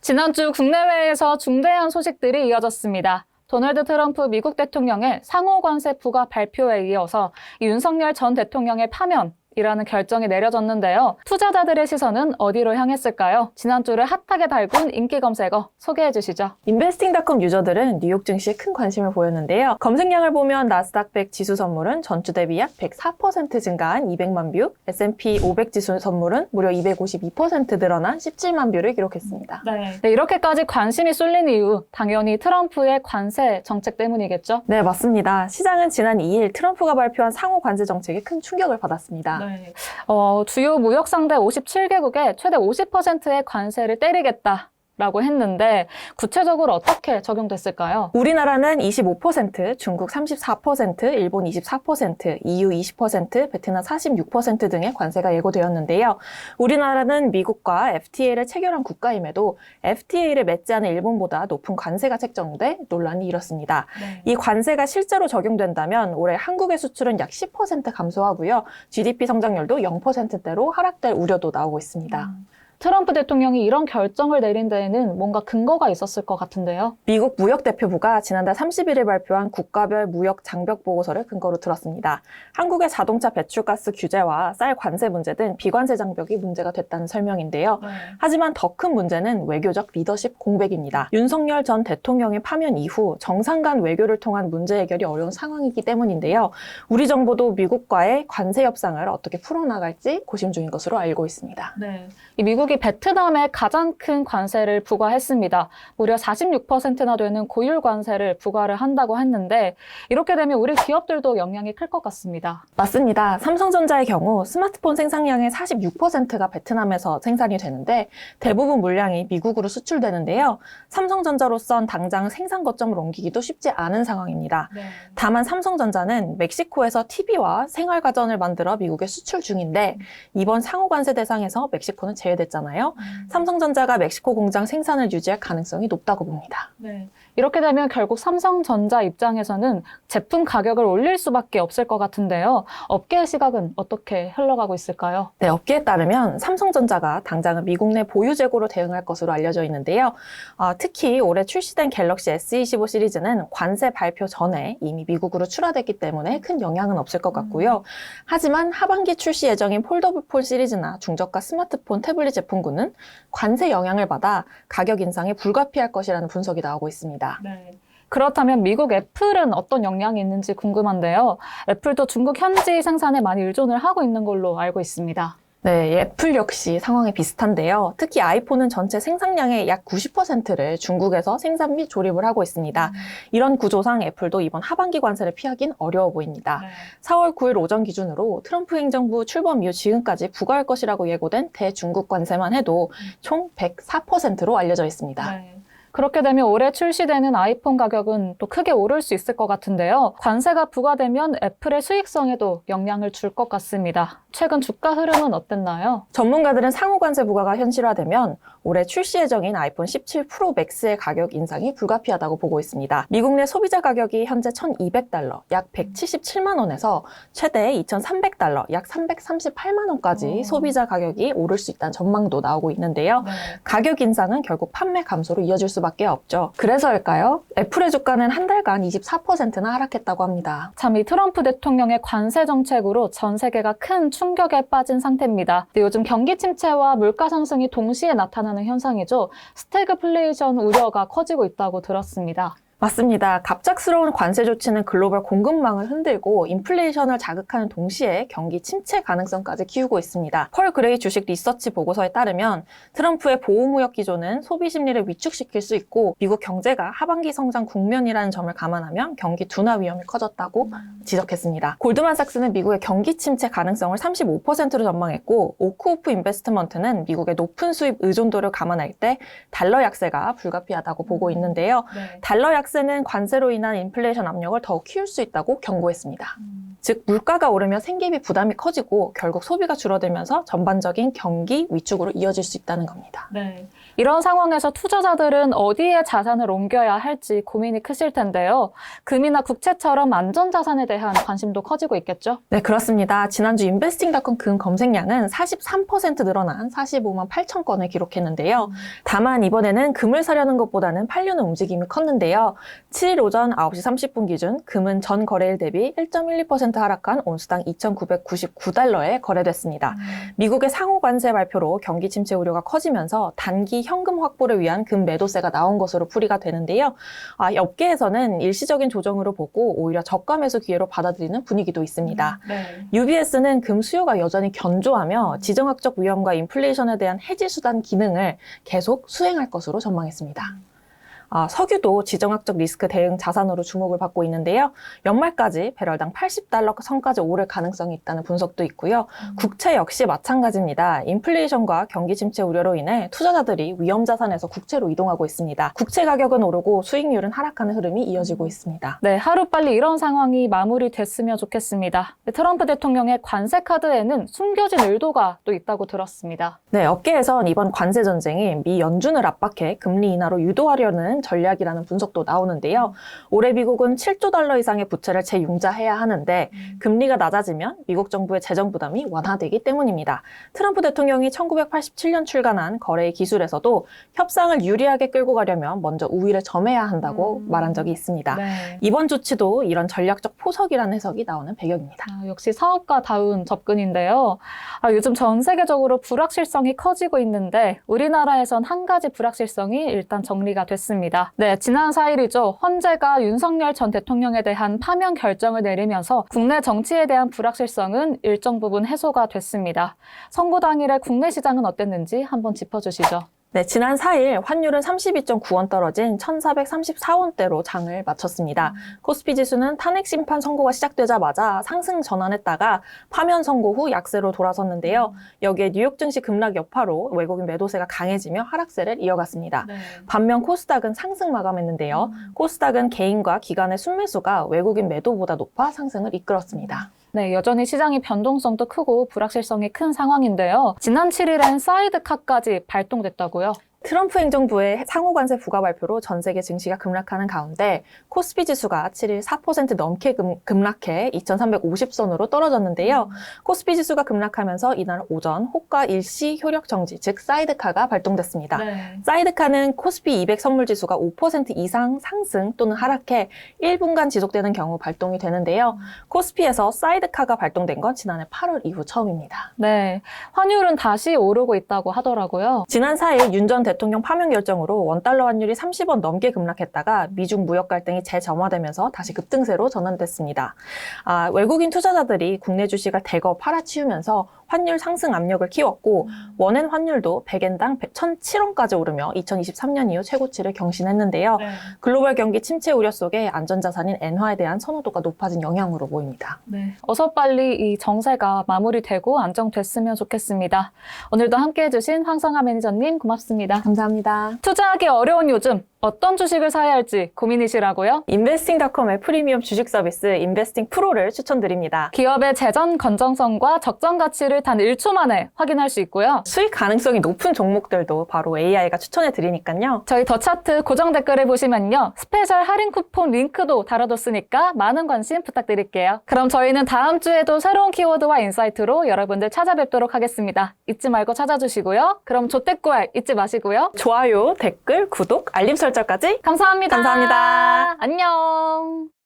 지난주 국내외에서 중대한 소식들이 이어졌습니다. 도널드 트럼프 미국 대통령의 상호 관세 부과 발표에 이어서 윤석열 전 대통령의 파면이라는 결정이 내려졌는데요. 투자자들의 시선은 어디로 향했을까요? 지난주를 핫하게 달군 인기 검색어 소개해 주시죠. 인베스팅닷컴 유저들은 뉴욕 증시에 큰 관심을 보였는데요. 검색량을 보면 나스닥 100 지수 선물은 전주 대비 약 104% 증가한 200만 뷰, S&P 500 지수 선물은 무려 252% 늘어난 17만 뷰를 기록했습니다. 네, 이렇게까지 관심이 쏠린 이유, 당연히 트럼프의 관세 정책 때문이겠죠? 네, 맞습니다. 시장은 지난 2일 트럼프가 발표한 상호 관세 정책에 큰 충격을 받았습니다. 네. 주요 무역 상대 57개국에 최대 50%의 관세를 때리겠다라고 했는데 구체적으로 어떻게 적용됐을까요? 우리나라는 25%, 중국 34%, 일본 24%, EU 20%, 베트남 46% 등의 관세가 예고되었는데요. 우리나라는 미국과 FTA를 체결한 국가임에도 FTA를 맺지 않은 일본보다 높은 관세가 책정돼 논란이 일었습니다. 네. 이 관세가 실제로 적용된다면 올해 한국의 수출은 약 10% 감소하고요. GDP 성장률도 0%대로 하락될 우려도 나오고 있습니다. 트럼프 대통령이 이런 결정을 내린 데에는 뭔가 근거가 있었을 것 같은데요. 미국 무역대표부가 지난달 31일 발표한 국가별 무역 장벽 보고서를 근거로 들었습니다. 한국의 자동차 배출가스 규제와 쌀 관세 문제 등 비관세 장벽이 문제가 됐다는 설명인데요. 하지만 더 큰 문제는 외교적 리더십 공백입니다. 윤석열 전 대통령의 파면 이후 정상 간 외교를 통한 문제 해결이 어려운 상황이기 때문인데요. 우리 정부도 미국과의 관세 협상을 어떻게 풀어나갈지 고심 중인 것으로 알고 있습니다. 네. 이 미국이 베트남에 가장 큰 관세를 부과했습니다. 무려 46%나 되는 고율 관세를 부과를 한다고 했는데 이렇게 되면 우리 기업들도 영향이 클 것 같습니다. 맞습니다. 삼성전자의 경우 스마트폰 생산량의 46%가 베트남에서 생산이 되는데 대부분 물량이 미국으로 수출되는데요. 삼성전자로선 당장 생산 거점을 옮기기도 쉽지 않은 상황입니다. 네. 다만 삼성전자는 멕시코에서 TV와 생활가전을 만들어 미국에 수출 중인데 이번 상호 관세 대상에서 멕시코는 제외됐잖아요. 삼성전자가 멕시코 공장 생산을 유지할 가능성이 높다고 봅니다. 네. 이렇게 되면 결국 삼성전자 입장에서는 제품 가격을 올릴 수밖에 없을 것 같은데요. 업계의 시각은 어떻게 흘러가고 있을까요? 네, 업계에 따르면 삼성전자가 당장은 미국 내 보유 재고로 대응할 것으로 알려져 있는데요. 특히 올해 출시된 갤럭시 S25 시리즈는 관세 발표 전에 이미 미국으로 출하됐기 때문에 큰 영향은 없을 것 같고요. 하지만 하반기 출시 예정인 폴더블 폴 시리즈나 중저가 스마트폰, 태블릿 제품군은 관세 영향을 받아 가격 인상에 불가피할 것이라는 분석이 나오고 있습니다. 네. 그렇다면 미국 애플은 어떤 영향이 있는지 궁금한데요. 애플도 중국 현지 생산에 많이 의존을 하고 있는 걸로 알고 있습니다. 네, 애플 역시 상황이 비슷한데요. 특히 아이폰은 전체 생산량의 약 90%를 중국에서 생산 및 조립을 하고 있습니다. 이런 구조상 애플도 이번 하반기 관세를 피하긴 어려워 보입니다. 4월 9일 오전 기준으로 트럼프 행정부 출범 이후 지금까지 부과할 것이라고 예고된 대중국 관세만 해도 총 104%로 알려져 있습니다. 네. 그렇게 되면 올해 출시되는 아이폰 가격은 또 크게 오를 수 있을 것 같은데요. 관세가 부과되면 애플의 수익성에도 영향을 줄 것 같습니다. 최근 주가 흐름은 어땠나요? 전문가들은 상호 관세 부과가 현실화되면 올해 출시 예정인 아이폰 17 프로 맥스의 가격 인상이 불가피하다고 보고 있습니다. 미국 내 소비자 가격이 현재 $1,200, 약 177만 원에서 최대 $2,300, 약 338만 원까지 소비자 가격이 오를 수 있다는 전망도 나오고 있는데요. 가격 인상은 결국 판매 감소로 이어질 수밖에 없죠. 그래서일까요? 애플의 주가는 한 달간 24%나 하락했다고 합니다. 참 이 트럼프 대통령의 관세 정책으로 전 세계가 큰 충격에 빠진 상태입니다. 근데 요즘 경기 침체와 물가 상승이 동시에 나타나는 현상이죠. 스태그플레이션 우려가 커지고 있다고 들었습니다. 맞습니다. 갑작스러운 관세 조치는 글로벌 공급망을 흔들고 인플레이션을 자극하는 동시에 경기 침체 가능성까지 키우고 있습니다. 펄 그레이 주식 리서치 보고서에 따르면 트럼프의 보호무역 기조는 소비 심리를 위축시킬 수 있고 미국 경제가 하반기 성장 국면이라는 점을 감안하면 경기 둔화 위험이 커졌다고 지적했습니다. 골드만삭스는 미국의 경기 침체 가능성을 35%로 전망했고 오크우프 인베스트먼트는 미국의 높은 수입 의존도를 감안할 때 달러 약세가 불가피하다고 보고 있는데요. 달러 약세는 관세로 인한 인플레이션 압력을 더욱 키울 수 있다고 경고했습니다. 즉 물가가 오르면 생계비 부담이 커지고 결국 소비가 줄어들면서 전반적인 경기 위축으로 이어질 수 있다는 겁니다. 네. 이런 상황에서 투자자들은 어디에 자산을 옮겨야 할지 고민이 크실 텐데요. 금이나 국채처럼 안전자산에 대한 관심도 커지고 있겠죠? 네, 그렇습니다. 지난주 인베스팅닷컴 금 검색량은 43% 늘어난 45만 8천 건을 기록했는데요. 다만 이번에는 금을 사려는 것보다는 팔려는 움직임이 컸는데요. 7일 오전 9시 30분 기준 금은 전 거래일 대비 1.12% 하락한 온수당 2,999달러에 거래됐습니다. 미국의 상호 관세 발표로 경기 침체 우려가 커지면서 단기 현금 확보를 위한 금 매도세가 나온 것으로 풀이가 되는데요. 업계에서는 일시적인 조정으로 보고 오히려 저가 매수 기회로 받아들이는 분위기도 있습니다. UBS는 금 수요가 여전히 견조하며 지정학적 위험과 인플레이션에 대한 해지 수단 기능을 계속 수행할 것으로 전망했습니다. 석유도 지정학적 리스크 대응 자산으로 주목을 받고 있는데요. 연말까지 배럴당 80달러 선까지 오를 가능성이 있다는 분석도 있고요. 국채 역시 마찬가지입니다. 인플레이션과 경기 침체 우려로 인해 투자자들이 위험 자산에서 국채로 이동하고 있습니다. 국채 가격은 오르고 수익률은 하락하는 흐름이 이어지고 있습니다. 네, 하루빨리 이런 상황이 마무리됐으면 좋겠습니다. 트럼프 대통령의 관세 카드에는 숨겨진 의도가 또 있다고 들었습니다. 네, 업계에선 이번 관세 전쟁이 미 연준을 압박해 금리 인하로 유도하려는 전략이라는 분석도 나오는데요. 올해 미국은 7조 달러 이상의 부채를 재융자해야 하는데 금리가 낮아지면 미국 정부의 재정 부담이 완화되기 때문입니다. 트럼프 대통령이 1987년 출간한 거래의 기술에서도 협상을 유리하게 끌고 가려면 먼저 우위를 점해야 한다고 말한 적이 있습니다. 네. 이번 조치도 이런 전략적 포석이라는 해석이 나오는 배경입니다. 역시 사업가다운 접근인데요. 요즘 전 세계적으로 불확실성이 커지고 있는데 우리나라에선 한 가지 불확실성이 일단 정리가 됐습니다. 네, 지난 4일이죠. 헌재가 윤석열 전 대통령에 대한 파면 결정을 내리면서 국내 정치에 대한 불확실성은 일정 부분 해소가 됐습니다. 선고 당일에 국내 시장은 어땠는지 한번 짚어주시죠. 네, 지난 4일 환율은 32.9원 떨어진 1,434원대로 장을 마쳤습니다. 코스피 지수는 탄핵 심판 선고가 시작되자마자 상승 전환했다가 파면 선고 후 약세로 돌아섰는데요. 여기에 뉴욕 증시 급락 여파로 외국인 매도세가 강해지며 하락세를 이어갔습니다. 반면 코스닥은 상승 마감했는데요. 코스닥은 개인과 기관의 순매수가 외국인 매도보다 높아 상승을 이끌었습니다. 네, 여전히 시장이 변동성도 크고 불확실성이 큰 상황인데요. 지난 7일엔 사이드카까지 발동됐다고요? 트럼프 행정부의 상호관세 부과 발표로 전 세계 증시가 급락하는 가운데 코스피 지수가 7일 4% 넘게 급락해 2,350선으로 떨어졌는데요. 코스피 지수가 급락하면서 이날 오전 호가 일시 효력 정지, 즉 사이드카가 발동됐습니다. 사이드카는 코스피 200 선물 지수가 5% 이상 상승 또는 하락해 1분간 지속되는 경우 발동이 되는데요. 코스피에서 사이드카가 발동된 건 지난해 8월 이후 처음입니다. 네, 환율은 다시 오르고 있다고 하더라고요. 지난 4일 윤 전 대통령 파면 결정으로 원달러 환율이 30원 넘게 급락했다가 미중 무역 갈등이 재점화되면서 다시 급등세로 전환됐습니다. 외국인 투자자들이 국내 주식을 대거 팔아치우면서 환율 상승 압력을 키웠고 원엔 환율도 100엔당 1,007원까지 오르며 2023년 이후 최고치를 경신했는데요. 글로벌 경기 침체 우려 속에 안전자산인 엔화에 대한 선호도가 높아진 영향으로 보입니다. 어서 빨리 이 정세가 마무리되고 안정됐으면 좋겠습니다. 오늘도 함께해 주신 황성아 매니저님 고맙습니다. 감사합니다. 투자하기 어려운 요즘 어떤 주식을 사야 할지 고민이시라고요? 인베스팅닷컴의 프리미엄 주식 서비스 인베스팅 프로를 추천드립니다. 기업의 재정 건전성과 적정 가치를 단 1초 만에 확인할 수 있고요. 수익 가능성이 높은 종목들도 바로 AI가 추천해 드리니까요. 저희 더 차트 고정 댓글을 보시면요. 스페셜 할인 쿠폰 링크도 달아뒀으니까 많은 관심 부탁드릴게요. 그럼 저희는 다음 주에도 새로운 키워드와 인사이트로 여러분들 찾아뵙도록 하겠습니다. 잊지 말고 찾아주시고요. 그럼 조댓구알 잊지 마시고요. 좋아요, 댓글, 구독, 알림 설정까지 감사합니다. 감사합니다. 안녕.